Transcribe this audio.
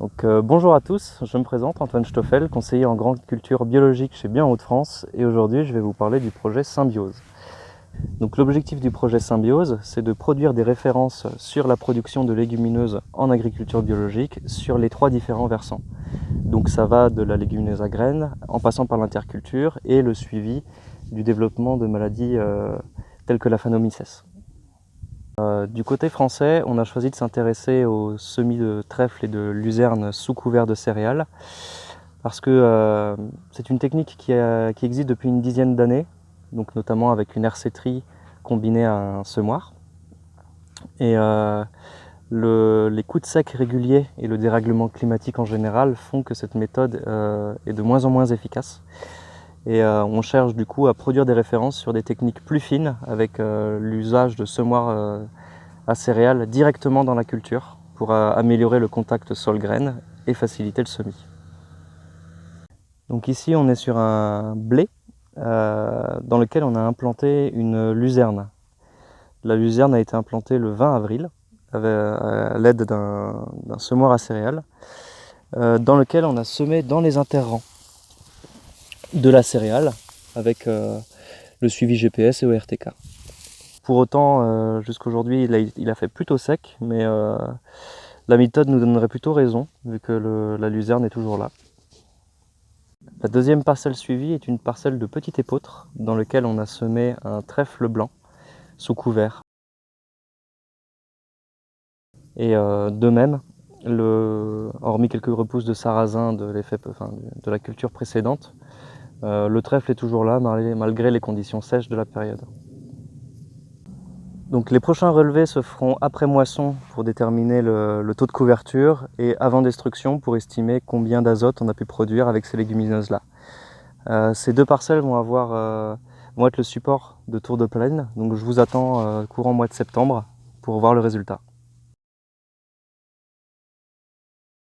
Bonjour à tous, je me présente Antoine Stoffel, conseiller en grande culture biologique chez Bien Hauts-de-France, et aujourd'hui je vais vous parler du projet Symbiose. Donc l'objectif du projet Symbiose, c'est de produire des références sur la production de légumineuses en agriculture biologique sur les 3 différents versants. Donc ça va de la légumineuse à graines, en passant par l'interculture et le suivi du développement de maladies telles que la phanomycèse. Du côté français, on a choisi de s'intéresser aux semis de trèfle et de luzerne sous couvert de céréales parce que c'est une technique qui existe depuis une dizaine d'années, donc notamment avec une hersétrie combinée à un semoir. Et les coups de sec réguliers et le dérèglement climatique en général font que cette méthode est de moins en moins efficace. Et on cherche du coup à produire des références sur des techniques plus fines avec l'usage de semoirs à céréales directement dans la culture pour améliorer le contact sol-graine et faciliter le semis. Donc ici on est sur un blé dans lequel on a implanté une luzerne. La luzerne a été implantée le 20 avril à l'aide d'un semoir à céréales dans lequel on a semé dans les interrangs de la céréale avec le suivi GPS et ORTK. Pour autant, jusqu'aujourd'hui, il a fait plutôt sec, mais la méthode nous donnerait plutôt raison, vu que la luzerne est toujours là. La deuxième parcelle suivie est une parcelle de petit épeautre, dans lequel on a semé un trèfle blanc sous couvert. Et de même, hormis quelques repousses de sarrasin de la culture précédente, le trèfle est toujours là malgré les conditions sèches de la période. Donc les prochains relevés se feront après moisson pour déterminer le taux de couverture et avant destruction pour estimer combien d'azote on a pu produire avec ces légumineuses-là. Ces 2 parcelles vont être le support de tour de plaine, donc je vous attends courant mois de septembre pour voir le résultat.